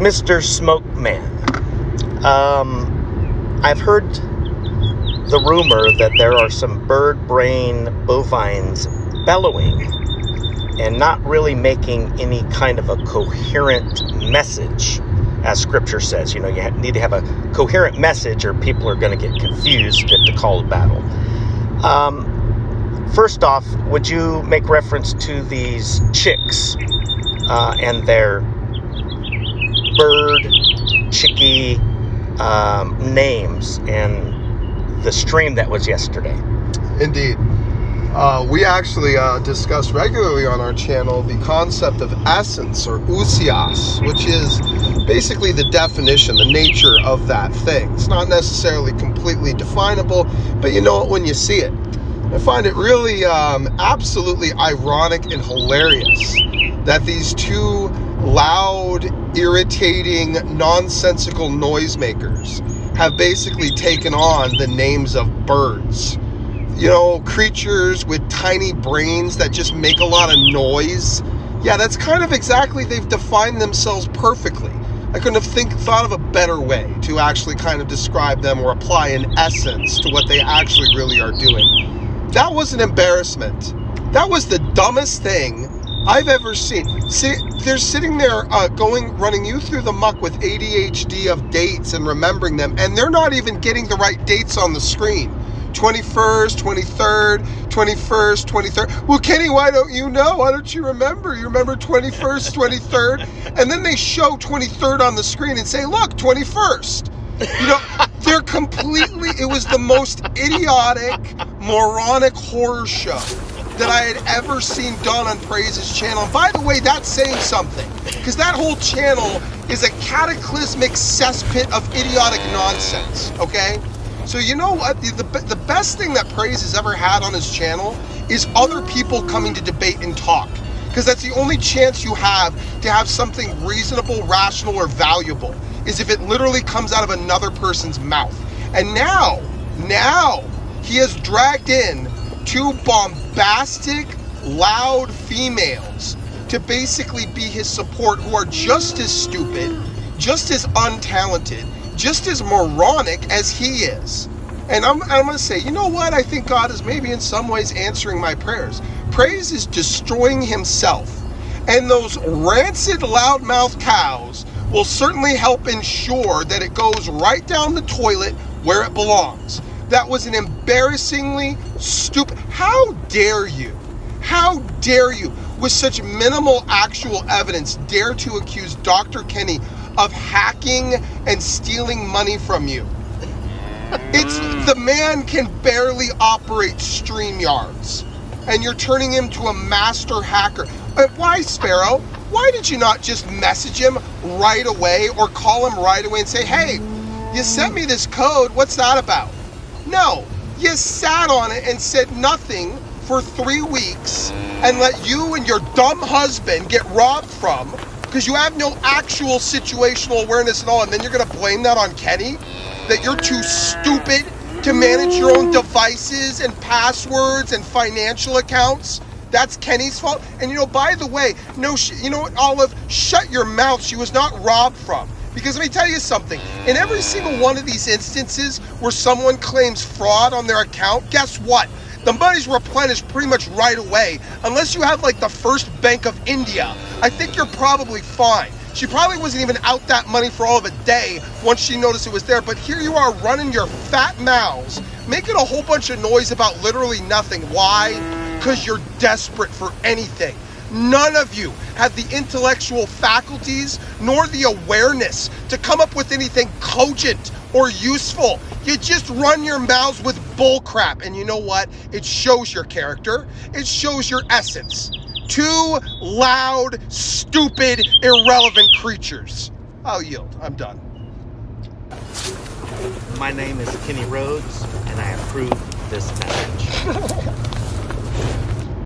Mr. Smoke Man, I've heard the rumor that there are some bird brain bovines bellowing and not really making any kind of a coherent message, as Scripture says. You need to have a coherent message or people are going to get confused at the call of battle. First off, would you make reference to these chicks and their bird, chickie names and the stream that was yesterday? Indeed. We actually discuss regularly on our channel the concept of essence, or ousios, which is basically the definition, the nature of that thing. It's not necessarily completely definable, but you know it when you see it. I find it really absolutely ironic and hilarious that these two loud, irritating, nonsensical noisemakers have basically taken on the names of birds. Creatures with tiny brains that just make a lot of noise. Yeah, that's kind of exactly, they've defined themselves perfectly. I couldn't have thought of a better way to actually kind of describe them or apply an essence to what they actually really are doing. That was an embarrassment. That was the dumbest thing I've ever seen. See, they're sitting there running you through the muck with ADHD of dates and remembering them, and they're not even getting the right dates on the screen. 21st, 23rd, 21st, 23rd. Well, Kenny, why don't you know? Why don't you remember? You remember 21st, 23rd? And then they show 23rd on the screen and say, look, 21st. They're completely, it was the most idiotic, moronic horror show that I had ever seen done on Praise's channel. And by the way, that's saying something, because that whole channel is a cataclysmic cesspit of idiotic nonsense, okay? So you know what? The best thing that Praise has ever had on his channel is other people coming to debate and talk. Because that's the only chance you have to have something reasonable, rational, or valuable, is if it literally comes out of another person's mouth. And now he has dragged in two bombastic, loud females to basically be his support, who are just as stupid, just as untalented, just as moronic as he is. And I'm going to say, you know what? I think God is maybe in some ways answering my prayers. Praise is destroying himself. And those rancid, loudmouth cows will certainly help ensure that it goes right down the toilet where it belongs. That was an embarrassingly stupid... How dare you, with such minimal actual evidence, dare to accuse Dr. Kenny of hacking and stealing money from you? The man can barely operate StreamYards, and you're turning him to a master hacker. Why, Sparrow? Why did you not just message him right away or call him right away and say, hey, you sent me this code, what's that about? No, you sat on it and said nothing for 3 weeks and let you and your dumb husband get robbed from, because you have no actual situational awareness at all, and then you're going to blame that on Kenny? That you're too stupid to manage your own devices and passwords and financial accounts? That's Kenny's fault? And by the way, Olive, shut your mouth. She was not robbed from. Because let me tell you something. In every single one of these instances where someone claims fraud on their account, guess what? The money's replenished pretty much right away. Unless you have like the First Bank of India, I think you're probably fine. She probably wasn't even out that money for all of a day once she noticed it was there. But here you are running your fat mouths, making a whole bunch of noise about literally nothing. Why? Because you're desperate for anything. None of you have the intellectual faculties nor the awareness to come up with anything cogent or useful. You just run your mouths with bullcrap. And you know what? It shows your character. It shows your essence. Two loud, stupid, irrelevant creatures. I'll yield. I'm done. My name is Kenny Rhodes, and I approve this message.